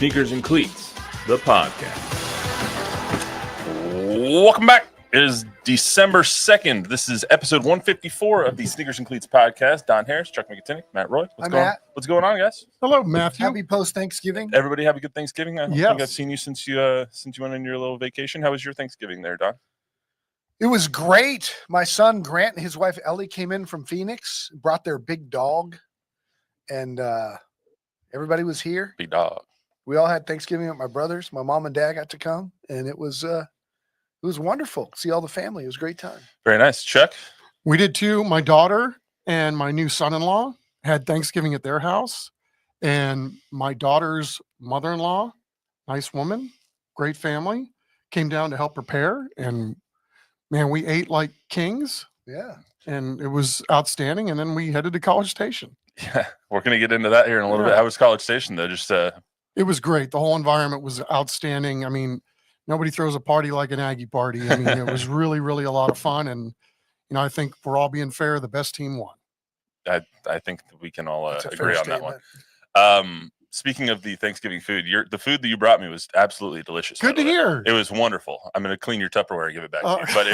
Sneakers and Cleats, the podcast. Welcome back. It is December 2nd. This is episode 154 of the Sneakers and Cleats podcast. Don Harris, Chuck McIntyre, Matt Roy. What's going on, guys? Hello, Matthew. Happy post-Thanksgiving. Everybody have a good Thanksgiving. I don't Yes. think I've seen you since you went on your little vacation. How was your Thanksgiving there, Don? It was great. My son Grant and his wife Ellie came in from Phoenix, brought their big dog, and everybody was here. Big dog. We all had Thanksgiving with my brothers. My mom and dad got to come, and it was wonderful. See all the family. It was a great time. Very nice. Chuck? We did too. My daughter and my new son-in-law had Thanksgiving at their house, and my daughter's mother-in-law, nice woman, great family, came down to help prepare, and man, we ate like kings, Yeah. and it was outstanding. And then we headed to College Station. Yeah, we're going to get into that here in a little bit. How was College Station, though? Just It was great. The whole environment was outstanding. I mean, nobody throws a party like an Aggie party. I mean, it was really, really a lot of fun. And, you know, I think for all being fair, the best team won. I think we can all That's a agree fair on that statement. one. Speaking of the Thanksgiving food, the food that you brought me was absolutely delicious. Good to hear. It was wonderful. I'm going to clean your Tupperware and give it back to you, but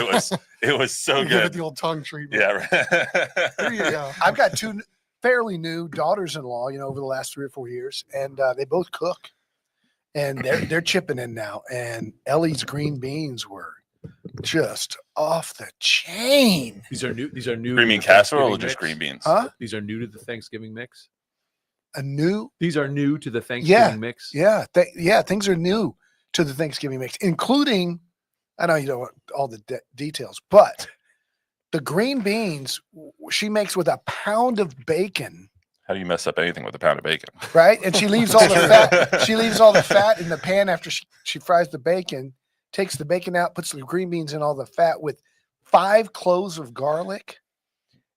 it was so You give it good. the old tongue treatment. Yeah. Right. There you go. I've got two fairly new daughters-in-law, over the last 3 or 4 years, and they both cook, and they're chipping in now. And Ellie's green beans were just off the chain. These are new. Green bean casserole or just green beans? Huh? These are new to the Thanksgiving mix. These are new to the Thanksgiving mix. Yeah, things are new to the Thanksgiving mix, including, I know you don't want all the details, but the green beans she makes with a pound of bacon. How do you mess up anything with a pound of bacon? Right? And she leaves all the fat. She leaves all the fat in the pan after she fries the bacon, takes the bacon out, puts the green beans in all the fat with 5 cloves of garlic,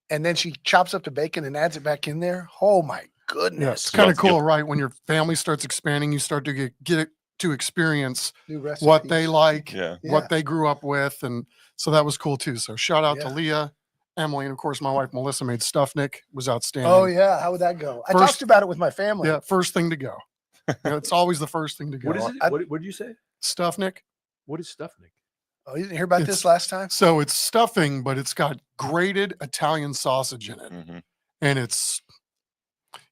and then she chops up the bacon and adds it back in there. Oh my goodness. Yeah, it's kind of cool, right? When your family starts expanding, you start to get it to experience New recipes. what they like, Yeah. what they grew up with. And so that was cool too. So shout out to Yeah. Leah, Emily, and of course my wife Melissa made Stuffnik. It was outstanding. Oh yeah, how would that go? I First- talked about it with my family. Yeah, first thing to go. It's always the first thing to go. What is it? What did you say? Stuffnik. What is Stuffnik? Oh, you didn't hear about It's- this last time? So it's stuffing, but it's got grated Italian sausage in it. Mm-hmm. And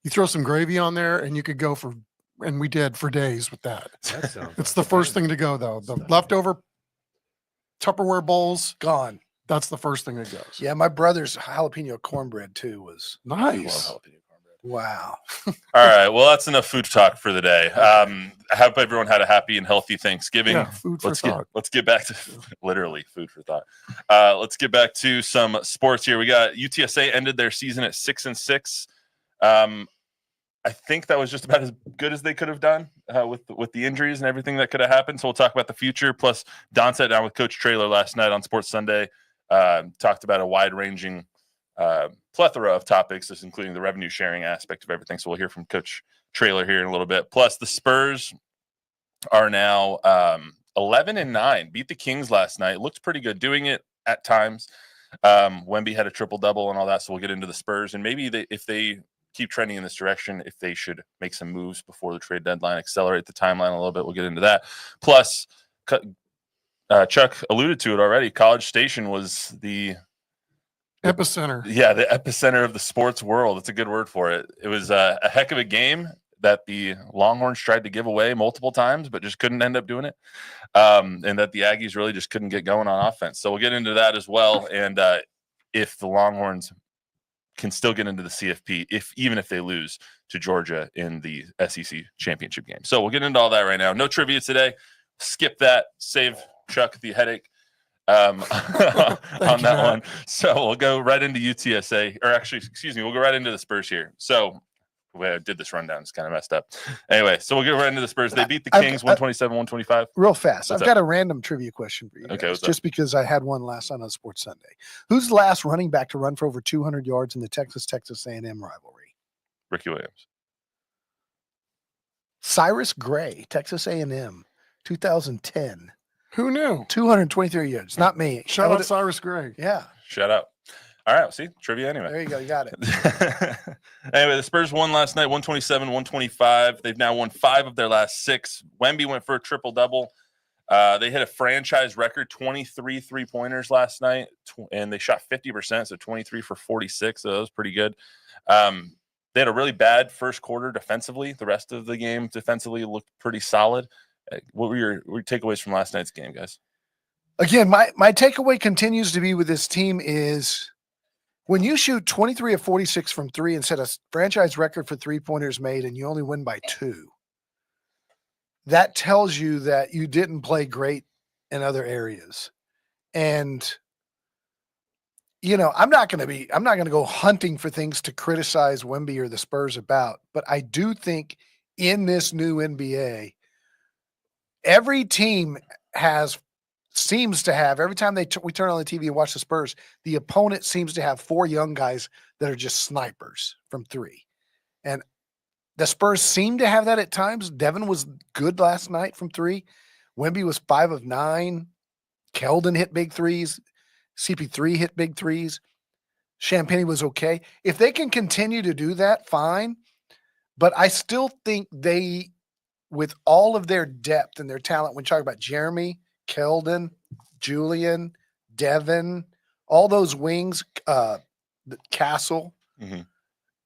you throw some gravy on there and you could go and we did for days with that. That sounds. It's the first thing to go though. The leftover Tupperware bowls, Gone. that's the first thing that goes. Yeah, my brother's jalapeno cornbread too was Nice. wow. All right. Well, that's enough food talk for the day. I hope everyone had a happy and healthy Thanksgiving. Yeah, food for thought. Let's get back to literally food for thought. Let's get back to some sports here. We got UTSA ended their season at 6-6. I think that was just about as good as they could have done with the injuries and everything that could have happened. So we'll talk about the future. Plus, Don sat down with Coach Traylor last night on Sports Sunday. Talked about a wide-ranging plethora of topics, just including the revenue sharing aspect of everything. So we'll hear from Coach Traylor here in a little bit. Plus, the Spurs are now 11-9. Beat the Kings last night. Looked pretty good doing it at times. Wemby had a triple-double and all that. So we'll get into the Spurs and maybe if they keep trending in this direction, if they should make some moves before the trade deadline, accelerate the timeline a little bit. We'll get into that. Plus, Chuck alluded to it already. College Station was the Epicenter. Yeah, the epicenter of the sports world. It's a good word for it. It was a heck of a game that the Longhorns tried to give away multiple times, but just couldn't end up doing it. And that the Aggies really just couldn't get going on offense. So we'll get into that as well. And if the Longhorns can still get into the CFP, even if they lose to Georgia in the SEC championship game. So we'll get into all that right now. No trivia today. Skip that. Save Chuck the headache on that one. So we'll go right into UTSA, or actually, excuse me, we'll go right into the Spurs here. So the way I did this rundown is kind of messed up. Anyway, so we'll get right into the Spurs. They beat the Kings 127-125. Real fast. What's I've got a random trivia question for you. Okay, guys, what's just because I had one last night on Sports Sunday. Who's the last running back to run for over 200 yards in the Texas A&M rivalry? Ricky Williams. Cyrus Gray, Texas A&M, 2010. Who knew? 223 yards. Not me. Shout out Cyrus Gray. Yeah. Shout out. All right. See, trivia anyway. There you go. You got it. Anyway, the Spurs won last night, 127-125. They've now won 5 of their last 6. Wemby went for a triple-double. They hit a franchise record 23 3-pointers last night, and they shot 50%, so 23 for 46. So that was pretty good. They had a really bad first quarter defensively. The rest of the game defensively looked pretty solid. What were your takeaways from last night's game, guys? Again, my takeaway continues to be with this team is when you shoot 23 of 46 from 3 and set a franchise record for 3-pointers made and you only win by 2, that tells you that you didn't play great in other areas. And, you know, I'm not going to go hunting for things to criticize Wemby or the Spurs about, but I do think in this new NBA, every team seems to have, every time we turn on the TV and watch the Spurs, the opponent seems to have 4 young guys that are just snipers from 3. And the Spurs seem to have that at times. Devin was good last night from 3. Wemby was 5 of 9. Keldon hit big threes. CP3 hit big threes. Champagnie was okay. If they can continue to do that, fine. But I still think they, with all of their depth and their talent, when you talk about Jeremy, Keldon, Julian, Devin, all those wings, Castle,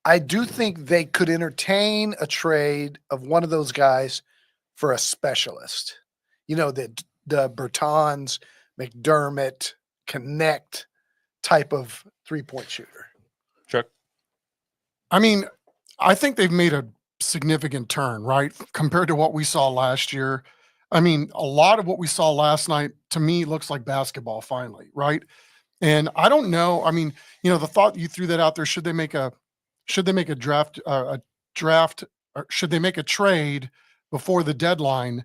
I do think they could entertain a trade of one of those guys for a specialist. You know, the Bertans, McDermott, Connect type of 3-point shooter. Chuck? I mean, I think they've made a significant turn, right? Compared to what we saw last year. I mean, a lot of what we saw last night to me looks like basketball finally, right? And I don't know. I mean, you know, the thought you threw that out there, should they make a draft, or should they make a trade before the deadline?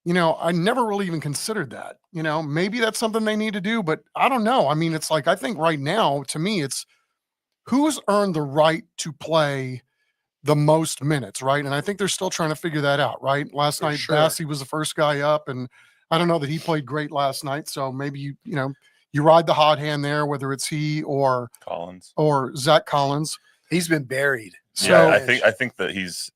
You know, I never really even considered that. You know, maybe that's something they need to do, but I don't know. I mean, it's like, I think right now, to me, it's who's earned the right to play the most minutes, right? And I think they're still trying to figure that out, right? Last night, sure. Bassie was the first guy up, and I don't know that he played great last night. So maybe you ride the hot hand there, whether it's he or Collins or Zach Collins. He's been buried. So yeah, I think that he's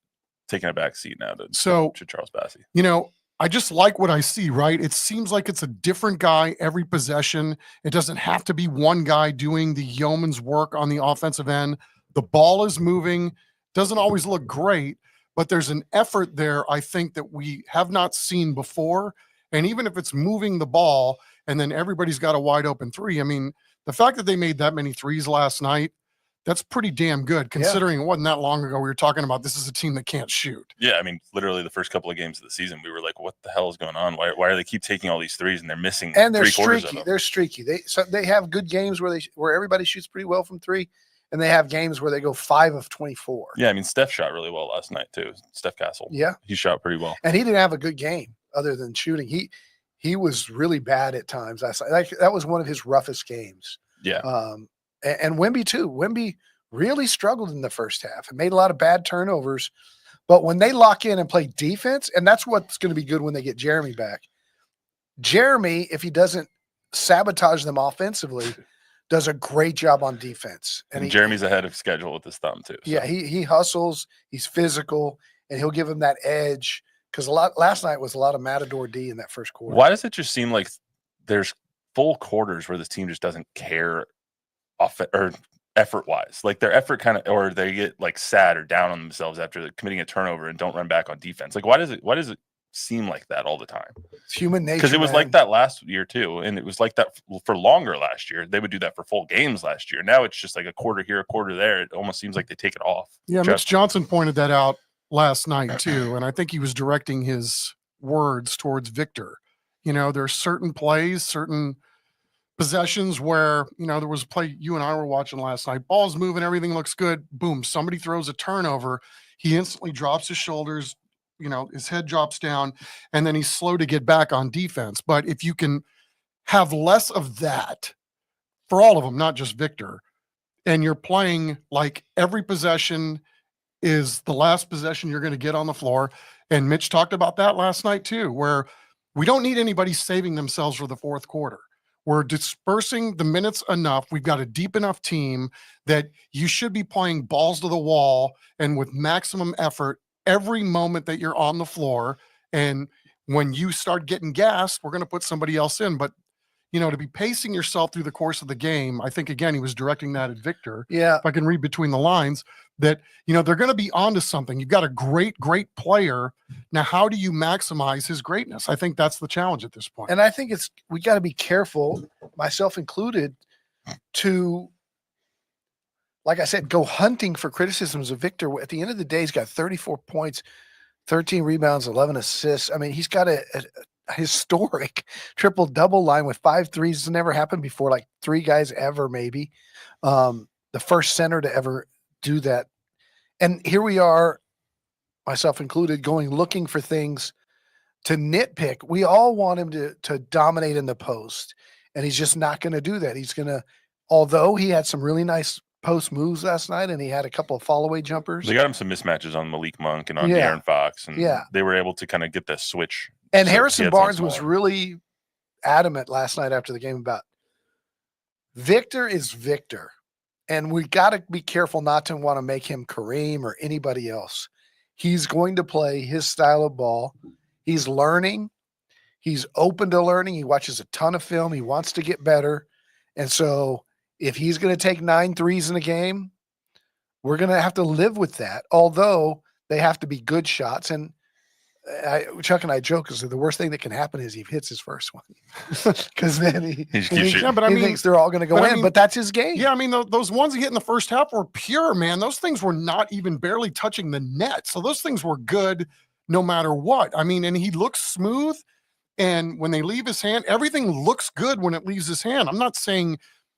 taking a back seat now to Charles Bassie. You know, I just like what I see, right? It seems like it's a different guy every possession. It doesn't have to be one guy doing the yeoman's work on the offensive end. The ball is moving. Doesn't always look great, but there's an effort there, I think, that we have not seen before. And even if it's moving the ball and then everybody's got a wide open 3, I mean, the fact that they made that many threes last night, that's pretty damn good, considering it wasn't that long ago we were talking about this is a team that can't shoot. Yeah, I mean, literally the first couple of games of the season, we were like, what the hell is going on? Why are they keep taking all these threes and they're missing and they're 3/4 of streaky. them? They're streaky. They have good games where everybody shoots pretty well from 3, and they have games where they go 5 of 24. Yeah, I mean, Steph shot really well last night too. Steph Castle. Yeah, he shot pretty well, and he didn't have a good game other than shooting. He was really bad at times. That was one of his roughest games. Yeah. And Wemby too. Wemby really struggled in the first half and made a lot of bad turnovers. But when they lock in and play defense, and that's what's going to be good when they get Jeremy back. Jeremy, if he doesn't sabotage them offensively, does a great job on defense. And Jeremy's ahead of schedule with his thumb too. So. Yeah, he hustles, he's physical, and he'll give him that edge. Because last night was a lot of Matador D in that first quarter. Why does it just seem like there's full quarters where this team just doesn't care or effort-wise? Like their effort kind of, or they get like sad or down on themselves after committing a turnover and don't run back on defense. Like why does it seem like that all the time? It's human nature. Because it was like that last year too, and it was like that for longer last year. They would do that for full games last year. Now it's just like a quarter here, a quarter there. It almost seems like they take it off. Yeah, Mitch Johnson pointed that out last night too, and I think he was directing his words towards Victor. You know, there's certain plays, certain possessions where, you know, there was a play you and I were watching last night. Ball's moving, everything looks good. Boom, somebody throws a turnover. He instantly drops his shoulders, you know, his head drops down, and then he's slow to get back on defense. But if you can have less of that for all of them, not just Victor, and you're playing like every possession is the last possession you're going to get on the floor. And Mitch talked about that last night too, where we don't need anybody saving themselves for the fourth quarter. We're dispersing the minutes enough. We've got a deep enough team that you should be playing balls to the wall and with maximum effort every moment that you're on the floor. And when you start getting gassed, we're going to put somebody else in. But, to be pacing yourself through the course of the game, I think, again, he was directing that at Victor. Yeah. If I can read between the lines, that, they're going to be onto something. You've got a great player. Now, how do you maximize his greatness? I think that's the challenge at this point. And I think we got to be careful, myself included, to, like I said, go hunting for criticisms of Victor. At the end of the day, he's got 34 points, 13 rebounds, 11 assists. I mean, he's got a historic triple-double line with 5 threes. It's never happened before, like 3 guys ever, maybe. The first center to ever do that. And here we are, myself included, looking for things to nitpick. We all want him to dominate in the post, and he's just not going to do that. He's going to, although he had some really nice post moves last night, and he had a couple of fall-away jumpers. They got him some mismatches on Malik Monk and on De'Aaron Fox, and they were able to kind of get the switch. And Harrison Barnes was really adamant last night after the game about Victor is Victor, and we got to be careful not to want to make him Kareem or anybody else. He's going to play his style of ball. He's learning. He's open to learning. He watches a ton of film. He wants to get better. And so if he's going to take 9 threes in a game, we're going to have to live with that, although they have to be good shots. And Chuck and I joke, is the worst thing that can happen is he hits his first one, because then he thinks they're all going to go in, but that's his game. Yeah, I mean, those ones he hit in the first half were pure, man. Those things were not even barely touching the net. So those things were good no matter what. I mean, and he looks smooth, and when they leave his hand, everything looks good when it leaves his hand. I'm not saying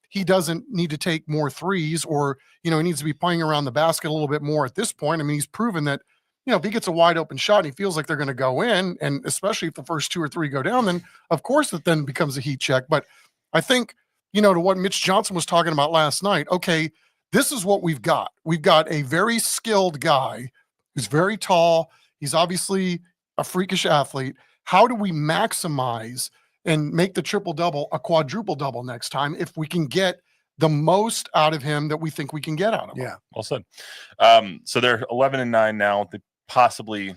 he doesn't need to take more threes or, he needs to be playing around the basket a little bit more at this point. I mean, he's proven that, if he gets a wide open shot, he feels like they're going to go in, and especially if the first 2 or 3 go down, then of course it then becomes a heat check. But I think, to what Mitch Johnson was talking about last night, okay, this is what we've got. We've got a very skilled guy who's very tall. He's obviously a freakish athlete. How do we maximize and make the triple-double a quadruple-double next time if we can get the most out of him that we think we can get out of him? Yeah. Well said. So they're 11-9 now. They possibly,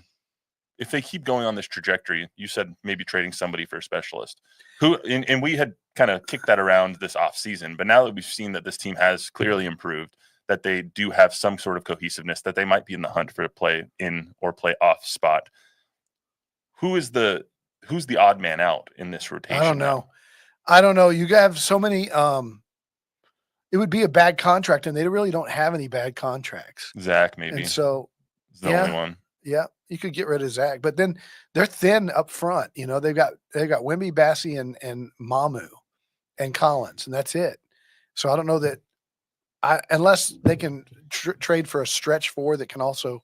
if they keep going on this trajectory, you said maybe trading somebody for a specialist and we had kind of kicked that around this off season, but now that we've seen that this team has clearly improved, that they do have some sort of cohesiveness, that they might be in the hunt for a play in or play off spot. Who's the odd man out in this rotation? I don't know. You have so many, it would be a bad contract, and they really don't have any bad contracts. Zach, maybe. And so is the only one. Yeah, you could get rid of Zach, but then they're thin up front. They've got Wemby, Bassie, and Mamu, and Collins, and that's it. So I don't know that, unless they can trade for a stretch 4 that can also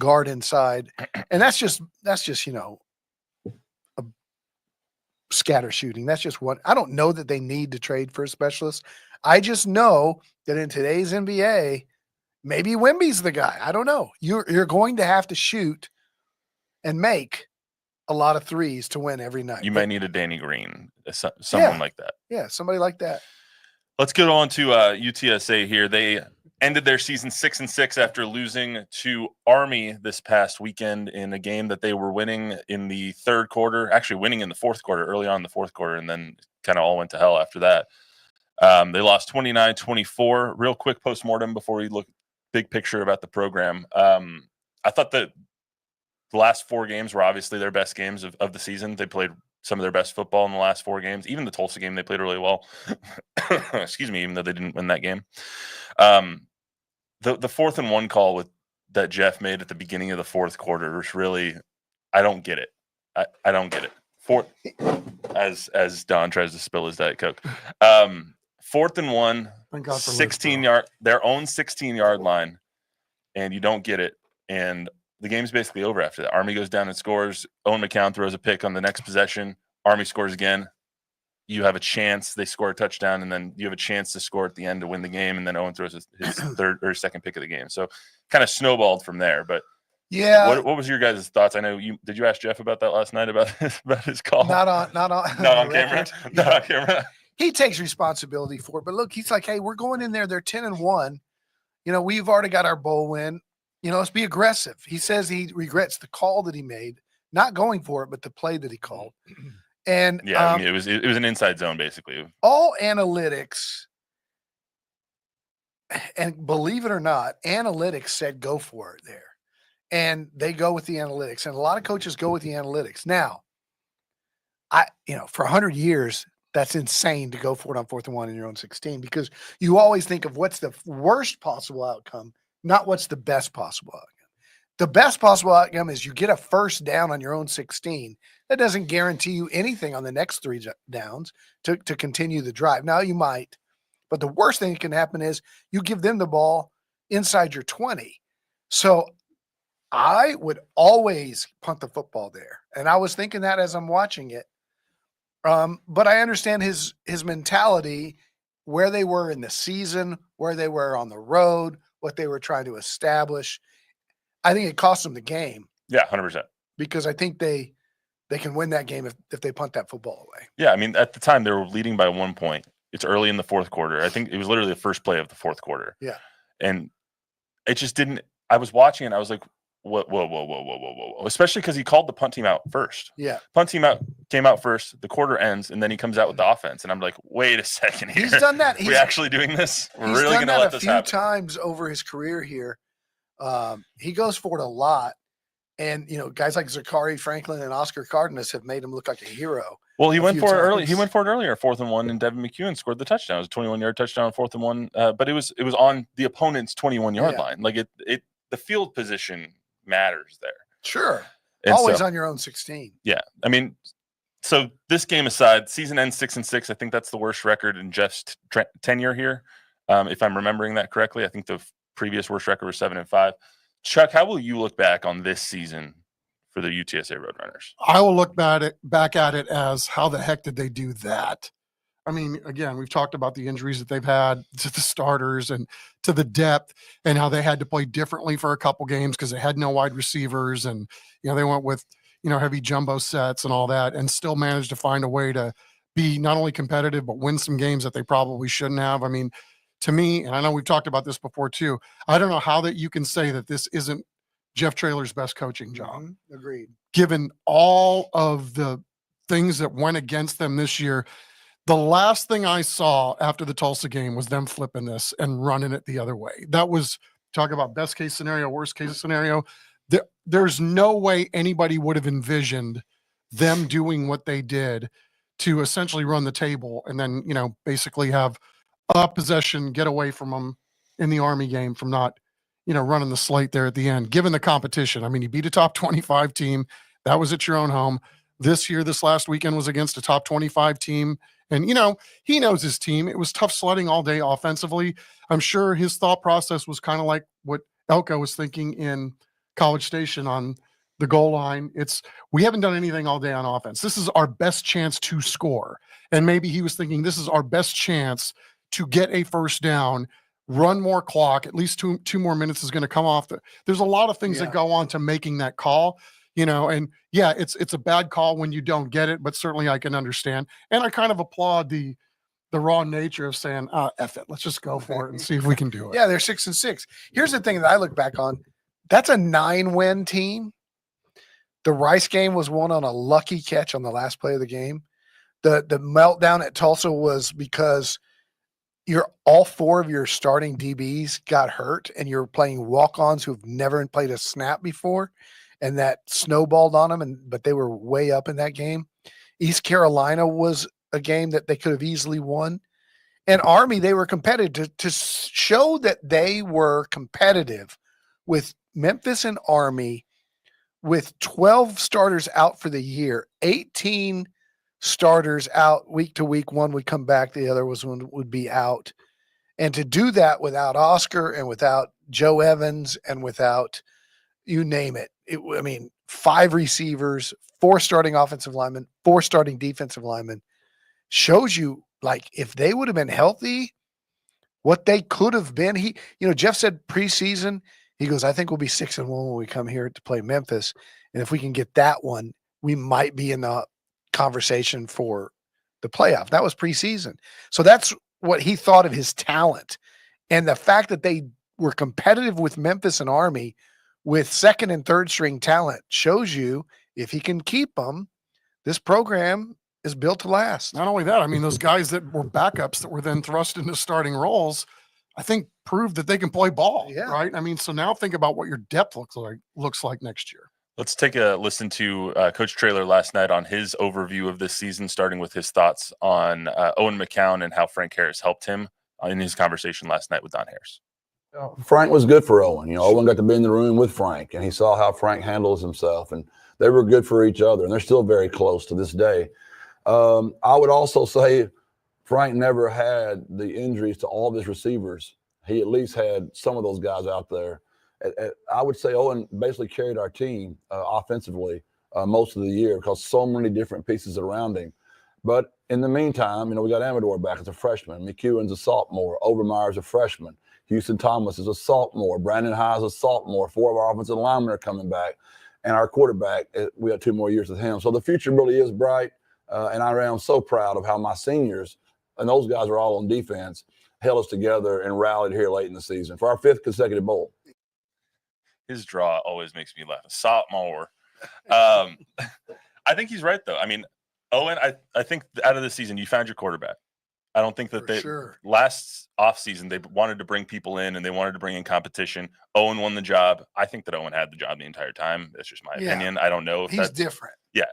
guard inside, and that's just a scatter shooting. That's just one. I don't know that they need to trade for a specialist. I just know that in today's NBA, maybe Wemby's the guy. I don't know. You're going to have to shoot and make a lot of threes to win every night. You might need a Danny Green, someone like that. Yeah, somebody like that. Let's get on to UTSA here. They ended their season 6-6 after losing to Army this past weekend in a game that they were winning in the 3rd quarter, actually winning in the 4th quarter, early on in the 4th quarter, and then kind of all went to hell after that. They lost 29-24. Real quick postmortem before we look big picture about the program. I thought that the last 4 games were obviously their best games of the season. They played some of their best football in the last 4 games. Even the Tulsa game, they played really well. Excuse me, even though they didn't win that game. The 4th and 1 call that Jeff made at the beginning of the 4th quarter was really, I don't get it. I don't get it. As Don tries to spill his Diet Coke. 4th and 1, 16-yard, their own 16-yard line, and you don't get it. And the game's basically over after that. Army goes down and scores. Owen McCown throws a pick on the next possession. Army scores again. You have a chance. They score a touchdown, and then you have a chance to score at the end to win the game. And then Owen throws his 3rd or 2nd pick of the game. So kind of snowballed from there. But yeah, what was your guys' thoughts? I know did you ask Jeff about that last night about his call? Not on Not on camera. Not on camera. he takes responsibility for it. But look, he's like, hey, we're going in there. They're 10-1. We've already got our bowl win. Let's be aggressive. He says he regrets the call that he made, not going for it, but the play that he called. And yeah, I mean, it was an inside zone basically. All analytics, and believe it or not, analytics said go for it there, and they go with the analytics, and a lot of coaches go with the analytics. Now, for 100 years, that's insane to go for it on 4th and 1 in your own 16, because you always think of what's the worst possible outcome, not what's the best possible outcome. The best possible outcome is you get a first down on your own 16. That doesn't guarantee you anything on the next 3 downs to continue the drive. Now you might, but the worst thing that can happen is you give them the ball inside your 20. So I would always punt the football there. And I was thinking that as I'm watching it. But I understand his mentality, where they were in the season, where they were on the road, what they were trying to establish. I think it cost them the game. Yeah, 100%. Because I think they can win that game if they punt that football away. Yeah, I mean, at the time they were leading by 1 point. It's early in the 4th quarter. I think it was literally the first play of the 4th quarter. Yeah. And it just didn't – I was watching it. I was like, whoa. Especially because he called the punt team out first. Yeah. Punt team came out first. The quarter ends, and then he comes out with the offense. And I'm like, wait a second here. He's done that. We're actually doing this? We're really going to let this happen? He's done that a few times over his career here. He goes for it a lot. And, guys like Zachary Franklin and Oscar Cardenas have made him look like a hero. Well, he went for it early. He went for it earlier, 4th and 1, and Devin McEwen scored the touchdown. It was a 21-yard touchdown, 4th and 1. But it was on the opponent's 21-yard line. Like the field position matters there. Sure. And always on your own 16. Yeah. I mean, so this game aside, season ends 6-6. I think that's the worst record in Jeff's tenure here. If I'm remembering that correctly, I think the previous worst record was 7-5. Chuck, how will you look back on this season for the UTSA Roadrunners? I will look back at it as, how the heck did they do that? I mean, again, we've talked about the injuries that they've had to the starters and to the depth, and how they had to play differently for a couple games because they had no wide receivers, and they went with heavy jumbo sets and all that, and still managed to find a way to be not only competitive but win some games that they probably shouldn't have. I mean, to me, and I know we've talked about this before too, I don't know how that you can say that this isn't Jeff Traylor's best coaching job. Mm-hmm. Agreed. Given all of the things that went against them this year, the last thing I saw after the Tulsa game was them flipping this and running it the other way. That was, talk about best case scenario, worst case scenario. There's no way anybody would have envisioned them doing what they did to essentially run the table and then, basically have a possession, get away from them in the Army game from not, running the slate there at the end, given the competition. I mean, you beat a top 25 team. That was at your own home. This last weekend was against a top 25 team. And, he knows his team. It was tough sledding all day offensively. I'm sure his thought process was kind of like what Elko was thinking in College Station on the goal line. We haven't done anything all day on offense. This is our best chance to score. And maybe he was thinking this is our best chance to get a first down, run more clock, at least two more minutes is going to come off. There's a lot of things that go on to making that call, and yeah, it's a bad call when you don't get it, but certainly I can understand. And I kind of applaud the raw nature of saying, F it, let's just go for it and see if we can do it. Yeah, they're 6-6. Here's the thing that I look back on. That's a 9-win team. The Rice game was won on a lucky catch on the last play of the game. The meltdown at Tulsa was because all 4 of your starting DBs got hurt, and you're playing walk-ons who've never played a snap before, and that snowballed on them. But they were way up in that game. East Carolina was a game that they could have easily won. And Army, they were competitive to show that they were competitive with Memphis and Army, with 12 starters out for the year, 18 starters out week to week. One would come back, the other would be out. And to do that without Oscar and without Joe Evans and without, you name it. 5 receivers, 4 starting offensive linemen, 4 starting defensive linemen, shows you, like, if they would have been healthy, what they could have been. Jeff said preseason, he goes, I think we'll be 6-1 when we come here to play Memphis. And if we can get that one, we might be in the conversation for the playoff. That was preseason. So that's what he thought of his talent. And the fact that they were competitive with Memphis and Army with second and third string talent shows you if he can keep them, this program is built to last. Not only that, I mean, those guys that were backups that were then thrust into starting roles, I think proved that they can play ball, Yeah. right? I mean, so now think about what your depth looks like next year. Let's take a listen to Coach Traylor last night on his overview of this season, starting with his thoughts on Owen McCown and how Frank Harris helped him in his conversation last night with Don Harris. Frank was good for Owen. You know, Owen got to be in the room with Frank, and he saw how Frank handles himself, and they were good for each other, and they're still very close to this day. I would also say Frank never had the injuries to all of his receivers. He at least had some of those guys out there. I would say Owen basically carried our team offensively most of the year because so many different pieces around him. But in the meantime, you know, we got Amador back as a freshman. McEwen's a sophomore. Overmeyer's a freshman. Houston Thomas is a sophomore. Brandon High is a sophomore. 4 of our offensive linemen are coming back. And our quarterback, we got 2 more years with him. So the future really is bright. And I am so proud of how my seniors, and those guys are all on defense, held us together and rallied here late in the season for our 5th consecutive bowl. His draw always makes me laugh. Sophomore. I think he's right, though. I mean, Owen, I think out of the season, you found your quarterback. I don't think that last offseason they wanted to bring people in and they wanted to bring in competition. Owen won the job. I think that Owen had the job the entire time. That's just my opinion. I don't know if he's different. Yeah.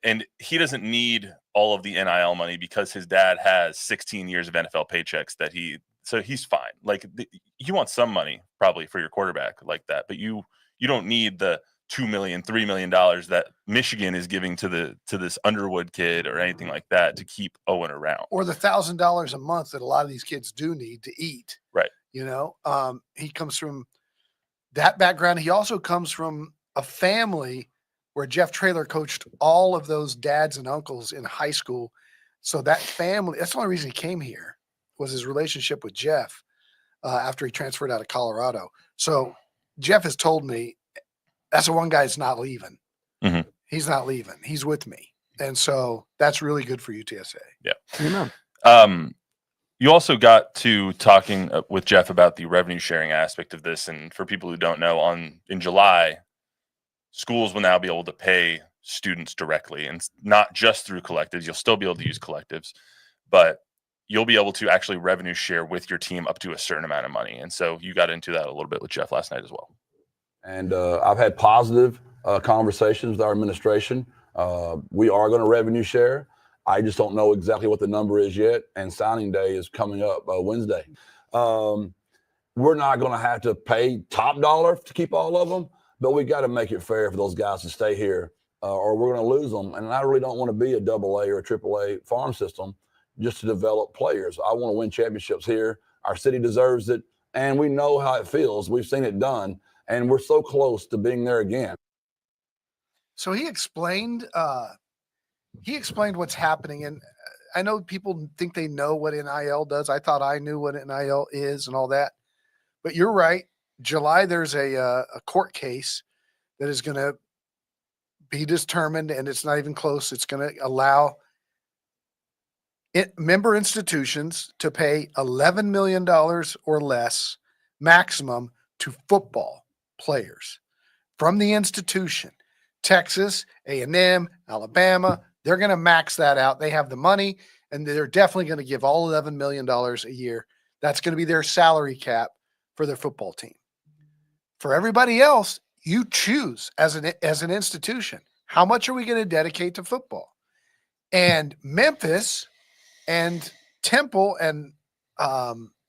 And he doesn't need all of the NIL money because his dad has 16 years of NFL paychecks so he's fine. Like you want some money probably for your quarterback like that, but you don't need the $2 million, $3 million that Michigan is giving to this Underwood kid or anything like that to keep Owen around. Or the $1,000 a month that a lot of these kids do need to eat. Right. You know, he comes from that background. He also comes from a family where Jeff Traylor coached all of those dads and uncles in high school. So that family, that's the only reason he came here, was his relationship with Jeff after he transferred out of Colorado. So Jeff has told me that's the one guy that's not leaving. Mm-hmm. He's not leaving. He's with me. And so that's really good for UTSA. Yeah. Amen. You also got to talking with Jeff about the revenue sharing aspect of this. And for people who don't know, in July, schools will now be able to pay students directly, and not just through collectives. You'll still be able to use collectives, but you'll be able to actually revenue share with your team up to a certain amount of money. And so you got into that a little bit with Jeff last night as well. And I've had positive conversations with our administration. We are going to revenue share. I just don't know exactly what the number is yet. And signing day is coming up Wednesday. We're not going to have to pay top dollar to keep all of them, but we got to make it fair for those guys to stay here or we're going to lose them. And I really don't want to be a AA or a AAA farm system just to develop players. I want to win championships here. Our city deserves it. And we know how it feels. We've seen it done. And we're so close to being there again. So he explained what's happening. And I know people think they know what NIL does. I thought I knew what NIL is and all that. But you're right. July, there's a court case that is going to be determined, and it's not even close. It's going to allow member institutions to pay $11 million or less maximum to football players from the institution. Texas, A&M, Alabama, they're going to max that out. They have the money, and they're definitely going to give all $11 million a year. That's going to be their salary cap for their football team. For everybody else, you choose as an institution, how much are we going to dedicate to football? And Memphis and Temple and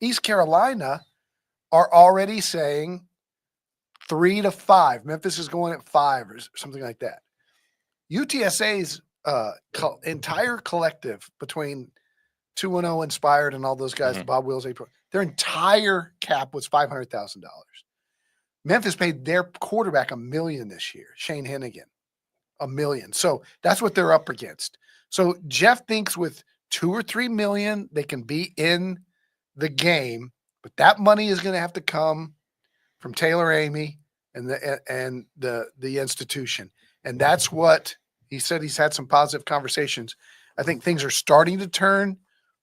East Carolina are already saying 3 to 5. Memphis is going at 5 or something like that. UTSA's entire collective between 2-0 Inspired and all those guys, Bob Wills, their entire cap was $500,000. Memphis paid their quarterback $1 million this year, Shane Hennigan, $1 million. So that's what they're up against. So Jeff thinks with $2 or $3 million, they can be in the game, but that money is going to have to come from Taylor Amy and the institution. And that's what he said. He's had some positive conversations I think things are starting to turn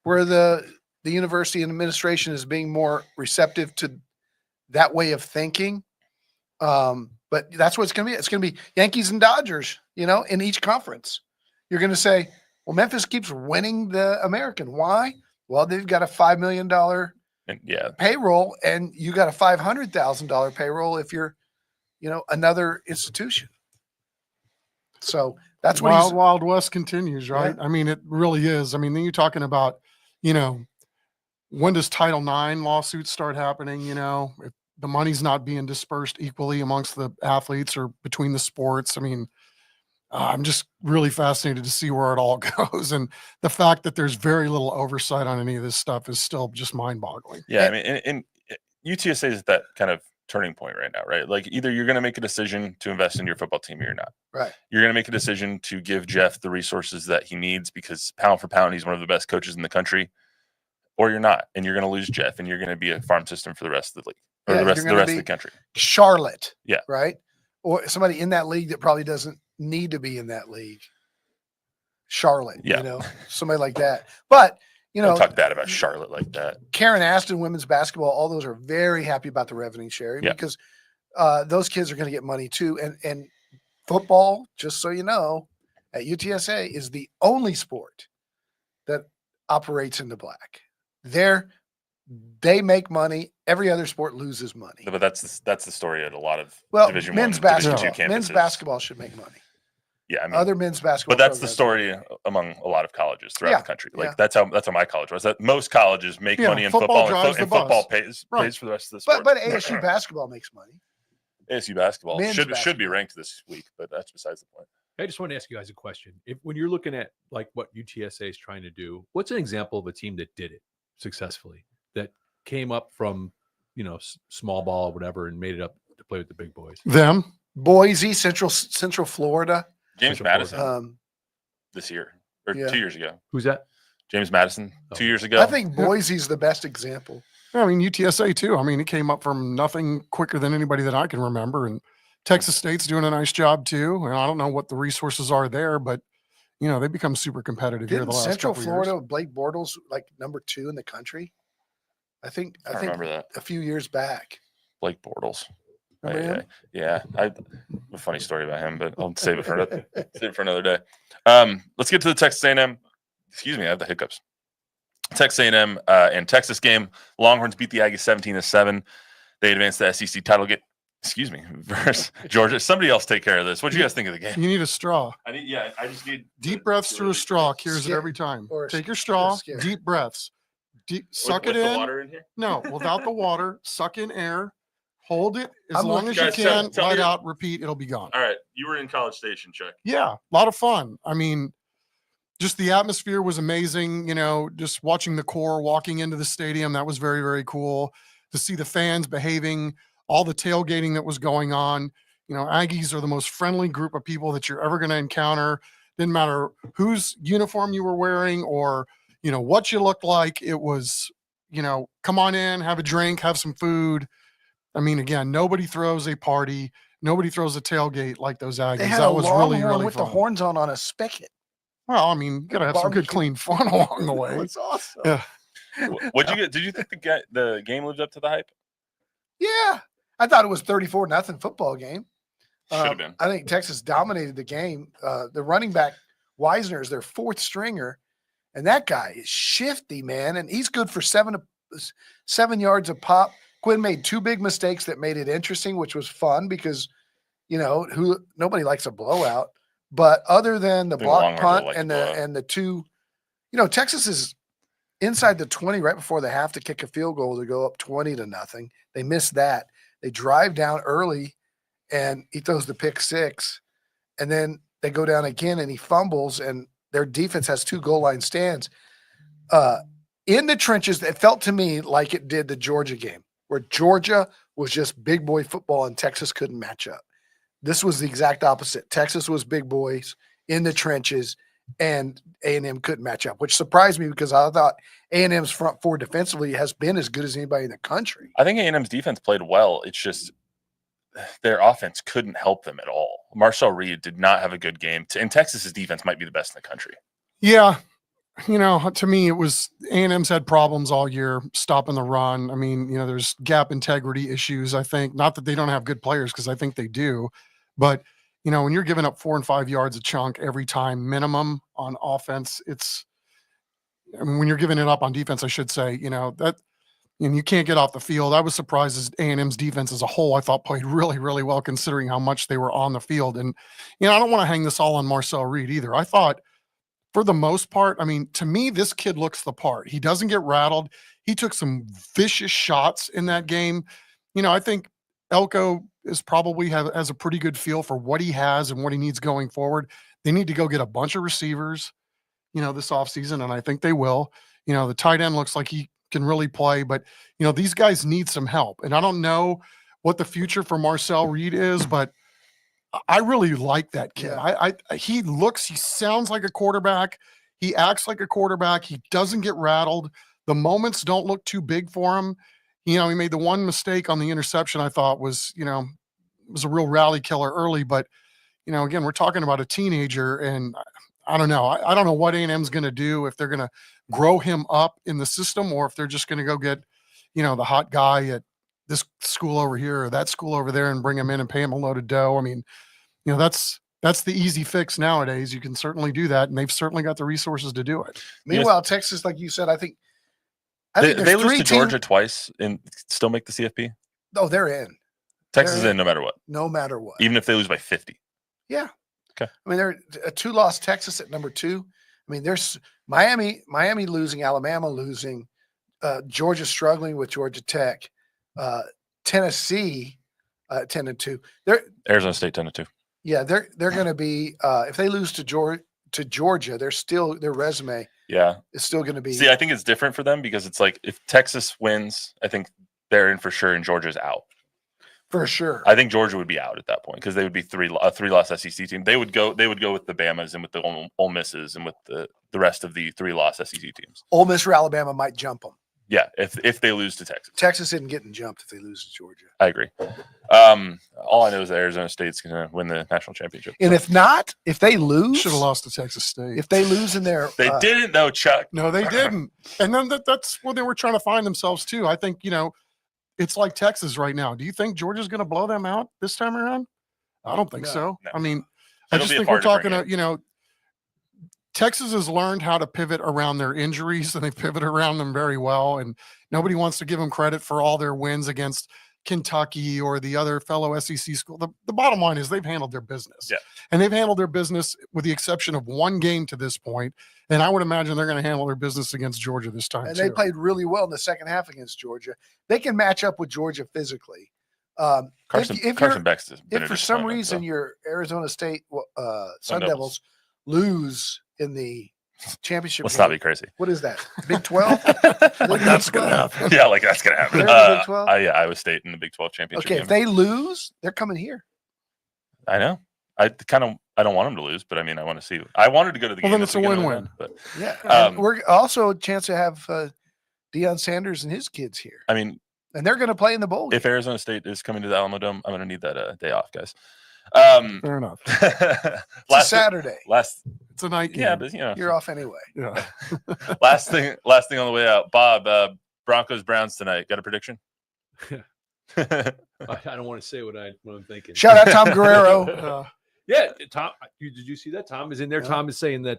where the university and administration is being more receptive to that way of thinking. But that's what it's going to be. It's going to be Yankees and Dodgers, in each conference. You're going to say, well, Memphis keeps winning the American. Why? Well, they've got a $5 million payroll, and you got a $500,000 payroll if you're, another institution. So that's what Wild West continues, right? Yeah. I mean, it really is. I mean, then you're talking about, when does Title IX lawsuits start happening? If the money's not being dispersed equally amongst the athletes or between the sports. I mean, I'm just really fascinated to see where it all goes. And the fact that there's very little oversight on any of this stuff is still just mind boggling. Yeah. I mean, and UTSA is at that kind of turning point right now, right? Like either you're going to make a decision to invest in your football team or you're not. Right. You're going to make a decision to give Jeff the resources that he needs because pound for pound, he's one of the best coaches in the country, or you're not. And you're going to lose Jeff and you're going to be a farm system for the rest of the league or the rest of the country. Charlotte. Yeah. Right. Or somebody in that league that probably doesn't need to be in that league. Charlotte. Yeah. Somebody like that. But, Don't talk bad about Charlotte like that. Karen Aston, women's basketball, all those are very happy about the revenue sharing because those kids are going to get money too. And football, just so you know, at UTSA is the only sport that operates in the black. They make money. Every other sport loses money. But that's the story at a lot of Division men's I, Division basketball. II campuses. Men's basketball should make money. Yeah, I mean, other men's basketball. But that's the story among a lot of colleges throughout the country. Like that's how my college was. That most colleges make money in football, and football pays for the rest of the sport. But ASU basketball makes money. ASU basketball should be ranked this week, but that's besides the point. I just want to ask you guys a question. When you're looking at like what UTSA is trying to do, what's an example of a team that did it successfully, that came up from small ball or whatever and made it up to play with the big boys? Boise, Central Florida. James Madison this year or 2 years ago. Who's that? James Madison 2 years ago. I think Boise's the best example. I mean, UTSA too. I mean, it came up from nothing quicker than anybody that I can remember. And Texas State's doing a nice job too. And I don't know what the resources are there, but they become super competitive here the last Central couple Florida, years. What Blake Bortles like number 2 in the country? I think remember that a few years back. Blake Bortles. Yeah. I have a funny story about him, but I'll save it for another day. Let's get to the Texas A&M. Excuse me, I have the hiccups. Texas A&M and Texas game. Longhorns beat the Aggies 17-7. They advanced the SEC title game. Excuse me, versus Georgia. Somebody else take care of this. What do you guys think of the game? You need a straw. I just need deep breaths through a straw. Cures it every time. Take your straw. Deep breaths. Suck it in. The water in here? No, without the water. Suck in air. Hold it as long as guys, you can. tell Let me out. Repeat. It'll be gone. All right, you were in College Station, Chuck. Yeah, a lot of fun. I mean, just the atmosphere was amazing. Just watching the core walking into the stadium, that was very, very cool to see the fans behaving. All the tailgating that was going on. Aggies are the most friendly group of people that you're ever going to encounter. Didn't matter whose uniform you were wearing or what you looked like. It was come on in, have a drink, have some food. I mean, again, nobody throws a party. Nobody throws a tailgate like those Aggies. They had that a was really, really with fun. the horns on a spigot. Well, I mean, you got to have some good, clean fun along the way. That's awesome. Yeah. What'd you get? Did you think the game lived up to the hype? Yeah. I thought it was 34-0 football game. Should have been. I think Texas dominated the game. The running back, Wisner, is their fourth stringer. And that guy is shifty, man. And he's good for 7 yards a pop. Quinn made 2 big mistakes that made it interesting, which was fun because, nobody likes a blowout. But other than the block punt and the 2, Texas is inside the 20 right before the half to kick a field goal to go up 20-0. They missed that. They drive down early, and he throws the pick 6, and then they go down again, and he fumbles, and their defense has 2 goal line stands. In the trenches, it felt to me like it did the Georgia game, where Georgia was just big boy football and Texas couldn't match up. This was the exact opposite. Texas was big boys in the trenches, and A&M couldn't match up, which surprised me because I thought A&M's front 4 defensively has been as good as anybody in the country. I think A&M's defense played well. It's just their offense couldn't help them at all. Marcel Reed did not have a good game. And Texas's defense might be the best in the country. Yeah. To me, it was A&M's had problems all year stopping the run. I mean, there's gap integrity issues, I think. Not that they don't have good players, because I think they do. But, when you're giving up 4 and 5 yards a chunk every time minimum on offense, when you're giving it up on defense, I should say, that, and you can't get off the field. I was surprised as A&M's defense as a whole, I thought played really, really well considering how much they were on the field. And, I don't want to hang this all on Marcel Reed either. I thought, for the most part, I mean, to me, this kid looks the part. He doesn't get rattled. He took some vicious shots in that game. I think Elko is probably has a pretty good feel for what he has and what he needs going forward. They need to go get a bunch of receivers, this offseason, and I think they will. The tight end looks like he can really play, but, these guys need some help. And I don't know what the future for Marcel Reed is, but I really like that kid. Yeah. He sounds like a quarterback. He acts like a quarterback. He doesn't get rattled. The moments don't look too big for him. He made the one mistake on the interception I thought was a real rally killer early. But, again, we're talking about a teenager, and I don't know. I don't know what A&M's going to do, if they're going to grow him up in the system or if they're just going to go get, the hot guy at this school over here or that school over there and bring him in and pay him a load of dough. I mean, that's the easy fix nowadays. You can certainly do that, and they've certainly got the resources to do it. Meanwhile, Texas, like you said, I think They there's lose 3 to Georgia twice and still make the CFP. Oh, they're in. Texas is They're in no matter what, No matter what. even if they lose by 50. Yeah. Okay. I mean, they're a 2-loss Texas at number 2. I mean, there's Miami losing, Alabama losing, Georgia struggling with Georgia Tech, Tennessee 10-2. Arizona State 10-2. Yeah, they're going to be if they lose to Georgia, they're still, their resume Yeah. is still going to be. See, I think it's different for them because it's like if Texas wins, I think they're in for sure and Georgia's out. For sure. I think Georgia would be out at that point because they would be a 3-loss SEC team. They would go with the Bamas and with the Ole Misses and with the rest of the 3-loss SEC teams. Ole Miss or Alabama might jump them. Yeah, if they lose to Texas. Texas isn't getting jumped if they lose to Georgia. I agree. All I know is that Arizona State's going to win the national championship. And if not, if they lose, Should have lost to Texas State. if they lose in their They didn't though, Chuck. No, they didn't. And then that's what they were trying to find themselves too. I think, it's like Texas right now. Do you think Georgia's going to blow them out this time around? I don't think so. No. I mean, I It'll just be a think we're hard to talking, bring Texas has learned how to pivot around their injuries, and they pivot around them very well. And nobody wants to give them credit for all their wins against Kentucky or the other fellow SEC school. The bottom line is they've handled their business. Yeah. And they've handled their business with the exception of one game to this point. And I would imagine they're going to handle their business against Georgia this time. and too. they played really well in the second half against Georgia. They can match up with Georgia physically. Carson Beck's been If a for some disappointment, reason so. your Arizona State Sun Devils. Devils lose in the championship, Let's game, not be crazy. what is that? Big 12? Like that's going to happen. Yeah, like that's gonna happen. They're in the Big 12? Yeah, Iowa State in the Big 12 championship. Okay, game. if they lose, they're coming here. I know. I don't want them to lose, but I mean, I want to see. I wanted to go to the Well, game. then it's this a weekend, win-win. But Yeah, Um, and we're also a chance to have Deion Sanders and his kids here, I mean, and they're going to play in the bowl. if Arizona State is coming to the Alamo Dome, I'm going to need that day off, guys. Fair enough. It's a Saturday. It's a night game. Yeah, but You're off anyway. Yeah. last thing on the way out. Bob, Broncos Browns tonight. Got a prediction? I don't want to say what I'm thinking. Shout out Tom Guerrero. Yeah, Tom. Did you see that? Tom is in there. Yeah. Tom is saying that,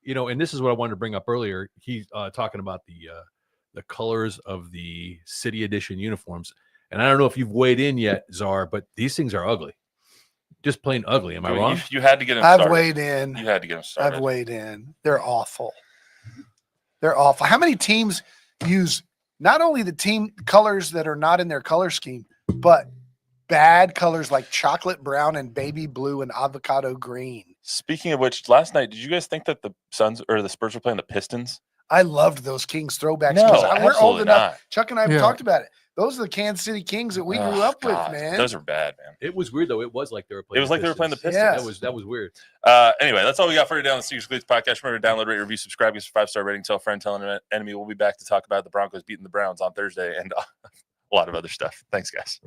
and this is what I wanted to bring up earlier. He's talking about the colors of the city edition uniforms, and I don't know if you've weighed in yet, Czar, but these things are ugly, just plain ugly. Am I wrong? You had to get them I've started. weighed in. You had to get them started. I've weighed in. They're awful. They're awful. How many teams use not only the team colors that are not in their color scheme, but bad colors like chocolate brown and baby blue and avocado green? Speaking of which, last night, did you guys think that the Suns or the Spurs were playing the Pistons? I loved those Kings throwbacks. No, 'cause we're old absolutely enough. not. Chuck and I have Yeah. talked about it. Those are the Kansas City Kings that we grew Oh, up God, with, man. Those are bad, man. It was weird though. It was like they were playing. It was like they were playing the Pistons. Yeah. That was weird. Anyway, that's all we got for today on the Secret Cleats podcast. Remember to download, rate, review, subscribe, give us a 5-star rating, tell a friend, tell an enemy. We'll be back to talk about the Broncos beating the Browns on Thursday and a lot of other stuff. Thanks, guys.